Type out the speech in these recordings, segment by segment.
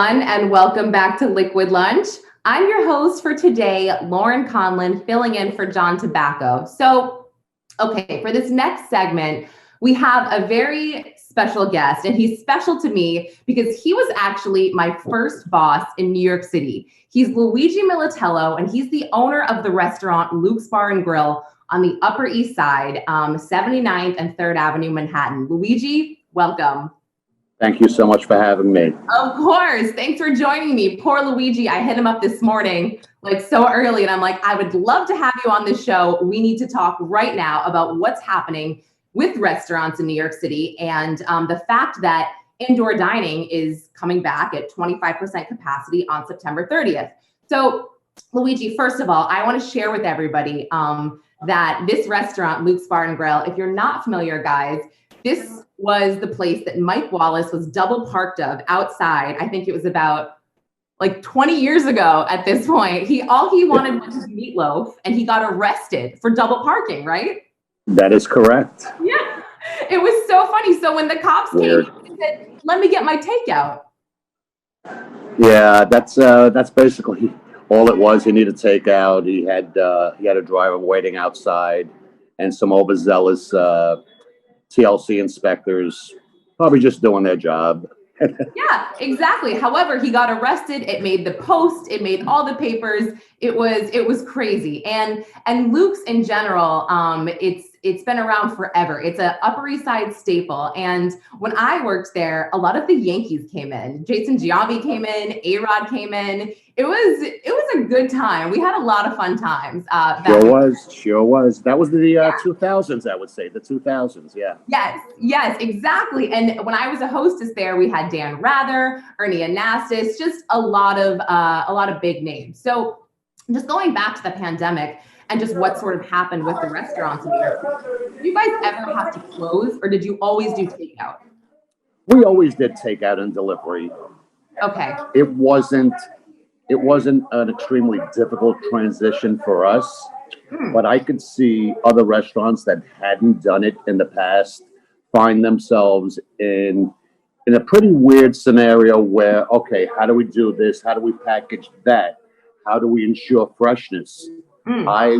And welcome back to Liquid Lunch. I'm your host for today, Laurin Conlin, filling in for John Tabacco. Okay, for this next segment, we have a very special guest, and he's special to me because he was actually my first boss in New York City. He's Luigi Militello, and he's the owner of the restaurant Luke's Bar and Grill on the Upper East Side, 79th and 3rd Avenue, Manhattan. Luigi, welcome. Thank you so much for having me. Of course. Thanks for joining me. Poor Luigi. I hit him up this morning, like so early, and I'm like, I would love to have you on this show. We need to talk right now about what's happening with restaurants in New York City and the fact that indoor dining is coming back at 25% capacity on September 30th. So, Luigi, first of all, I want to share with everybody that this restaurant, Luke's Bar and Grill, if you're not familiar, guys, this was the place that Mike Wallace was double parked of outside. I think it was about like 20 years ago at this point. All he wanted was his meatloaf, and he got arrested for double parking, right? That is correct. Yeah, it was so funny. So when the cops came, he said, "Let me get my takeout." Yeah, that's basically all it was. He needed takeout. He had a driver waiting outside, and some overzealous TLC inspectors probably just doing their job. Yeah, exactly. However, he got arrested. It made the Post. It made all the papers. It was crazy. And Luke's in general, it's been around forever. It's a Upper East Side staple. And when I worked there, a lot of the Yankees came in. Jason Giambi came in. A-Rod came in. It was a good time. We had a lot of fun times. Sure was. That was the 2000s, I would say. The 2000s, yeah. Yes, exactly. And when I was a hostess there, we had Dan Rather, Ernie Anastas, just a lot of big names. So just going back to the pandemic and just what sort of happened with the restaurants in New York, did you guys ever have to close, or did you always do takeout? We always did takeout and delivery. Okay. It wasn't an extremely difficult transition for us, but I could see other restaurants that hadn't done it in the past find themselves in a pretty weird scenario where, okay, how do we do this? How do we package that? How do we ensure freshness? I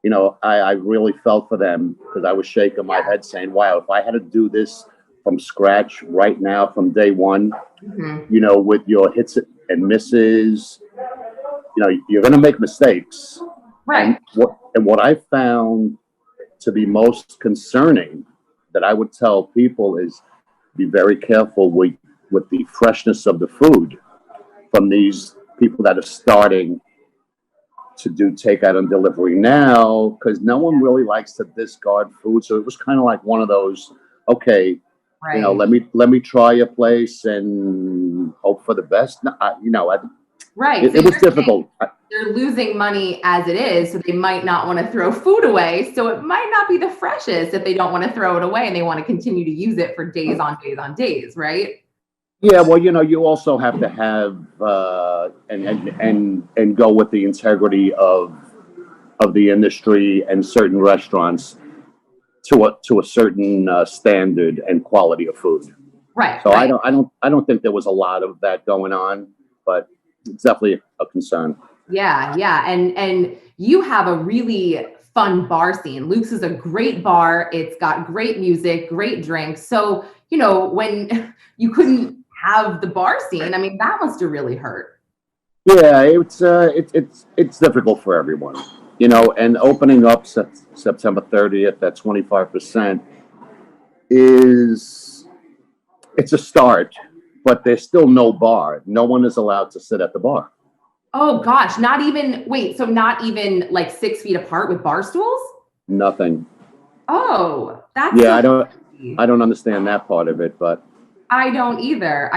really felt for them because I was shaking my head saying, wow, if I had to do this from scratch right now from day one, with your hits and misses, you're going to make mistakes. Right. And what I found to be most concerning that I would tell people is be very careful with the freshness of the food from these people that are starting to do takeout and delivery now, because no one really likes to discard food. So it was kind of like one of those, okay, right. Let me try your place and hope for the best. Right. It was difficult. They're losing money as it is, so they might not want to throw food away. So it might not be the freshest if they don't want to throw it away and they want to continue to use it for days on days on days, right? Yeah, well, you also have to have and go with the integrity of the industry and certain restaurants to a certain standard and quality of food. Right. So right. I don't think there was a lot of that going on, but it's definitely a concern. Yeah. And you have a really fun bar scene. Luke's is a great bar. It's got great music, great drinks. So, when you couldn't have the bar scene, I mean, that must have really hurt. Yeah, it's difficult for everyone, and opening up September 30th at 25% it's a start, but there's still no bar. No one is allowed to sit at the bar. Oh gosh, not even like 6 feet apart with bar stools? Nothing. Oh, that's I don't understand that part of it, but I don't either.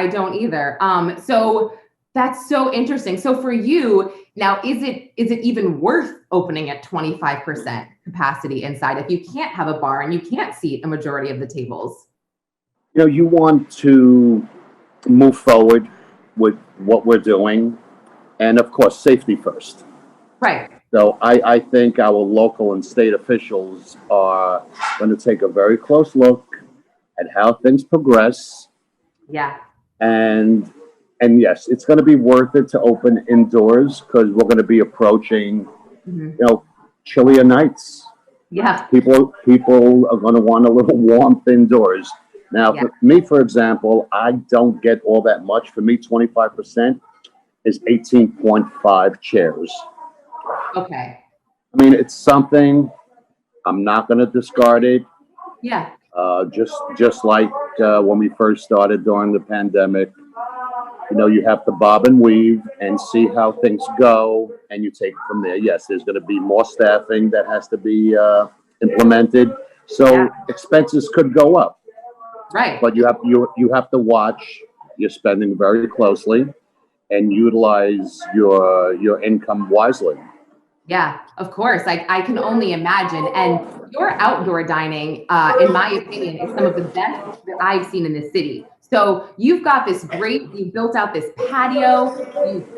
So that's so interesting. So for you now, is it even worth opening at 25% capacity inside if you can't have a bar and you can't seat a majority of the tables? You want to move forward with what we're doing, and of course, safety first. Right. So I think our local and state officials are going to take a very close look at how things progress. Yeah. And And yes, it's going to be worth it to open indoors because we're going to be approaching, you know, chillier nights. Yeah. People are going to want a little warmth indoors. Now, for me, for example, I don't get all that much. For me, 25% is 18.5 chairs. Okay. I mean, it's something. I'm not going to discard it. Yeah. Just like when we first started during the pandemic, you know, you have to bob and weave and see how things go, and you take it from there. Yes, there's going to be more staffing that has to be implemented, so expenses could go up. Right. But you have to watch your spending very closely and utilize your income wisely. Yeah, of course. I can only imagine. And your outdoor dining, in my opinion, is some of the best that I've seen in the city. So you've built out this patio.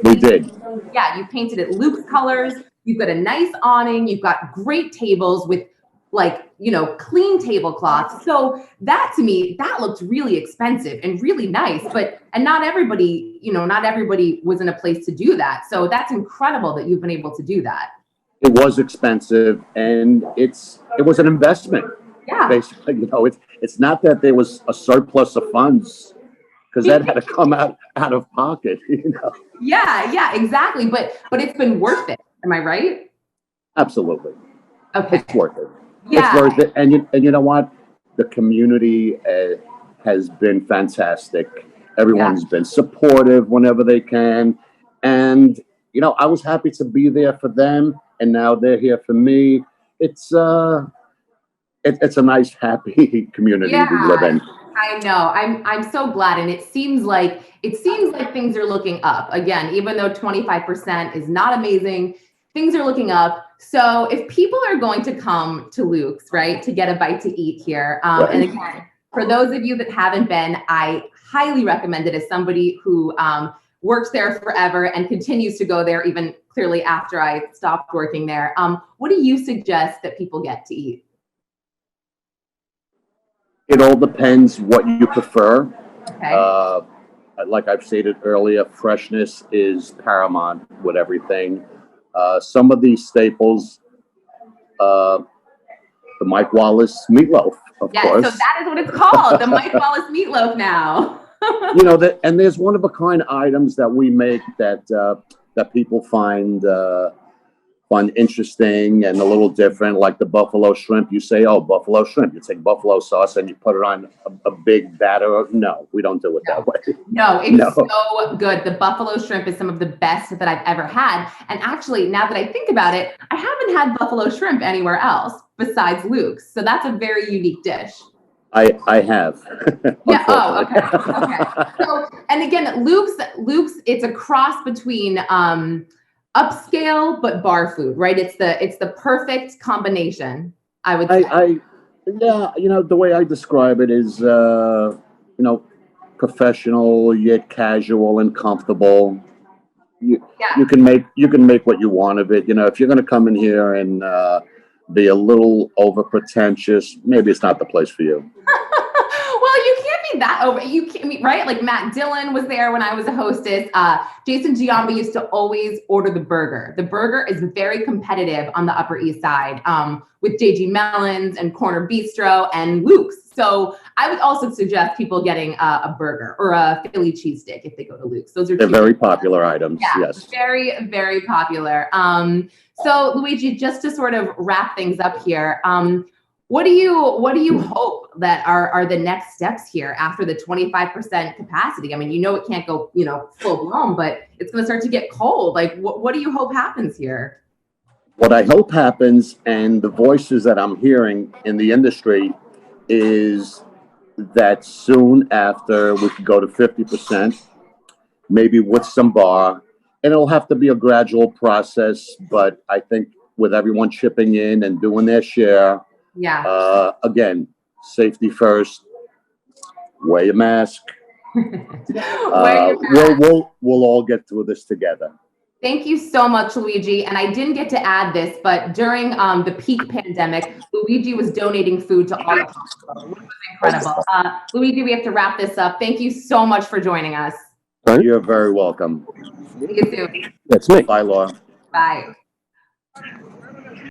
We did. Yeah, you painted it Luke's colors. You've got a nice awning. You've got great tables with clean tablecloths. So that, to me, that looked really expensive and really nice, and not everybody was in a place to do that. So that's incredible that you've been able to do that. It was expensive, and it was an investment. Yeah. Basically, you know, it's not that there was a surplus of funds, because that had to come out of pocket, you know. Yeah, exactly. But it's been worth it. Am I right? Absolutely. Okay. It's worth it. Yeah. It's worth it. And you know what? The community has been fantastic. Everyone's been supportive whenever they can. And, you know, I was happy to be there for them. And now they're here for me. It's a nice, happy community we live in. I know. I'm so glad. And it seems like things are looking up. Again, even though 25% is not amazing, things are looking up. So if people are going to come to Luke's, right, to get a bite to eat here, and again, for those of you that haven't been, I highly recommend it as somebody who works there forever and continues to go there even clearly after I stopped working there. What do you suggest that people get to eat? It all depends what you prefer. Okay. Like I've stated earlier, freshness is paramount with everything. Some of these staples, the Mike Wallace meatloaf, of course. So that is what it's called, the Mike Wallace meatloaf now. You know, and there's one-of-a-kind items that we make that people find interesting and a little different, like the buffalo shrimp. You say, oh, buffalo shrimp. You take buffalo sauce and you put it on a big batter. No, we don't do it that way. No, it's so good. The buffalo shrimp is some of the best that I've ever had. And actually, now that I think about it, I haven't had buffalo shrimp anywhere else besides Luke's. So that's a very unique dish. I have. Yeah. Oh, okay. So, and again, Luke's, it's a cross between upscale but bar food, right? It's the perfect combination, I would say. Yeah, you know, the way I describe it is, you know, professional yet casual and comfortable. You can make what you want of it. You know, if you're going to come in here and be a little over pretentious, maybe it's not the place for you. Well, you can't be that over. You can't, right? Like Matt Dillon was there when I was a hostess. Jason Giambi used to always order the burger. The burger is very competitive on the Upper East Side with JG Mellon's and Corner Bistro and Luke's. So I would also suggest people getting a burger or a Philly cheesesteak if they go to Luke's. They're very popular items. Yeah, yes. Very, very popular. So Luigi, just to sort of wrap things up here, what do you hope that are the next steps here after the 25% capacity? I mean, you know, it can't go, full blown, but it's going to start to get cold. Like, what do you hope happens here? What I hope happens, and the voices that I'm hearing in the industry, is that soon after we could go to 50%, maybe with some bar, and it'll have to be a gradual process, but I think with everyone chipping in and doing their share, again, safety first, wear your mask. We'll all get through this together. Thank you so much, Luigi. And I didn't get to add this, but during the peak pandemic, Luigi was donating food to all the hospitals, which was incredible. Luigi, we have to wrap this up. Thank you so much for joining us. Right? You're very welcome. See you soon. That's me. Bye, Laura. Bye.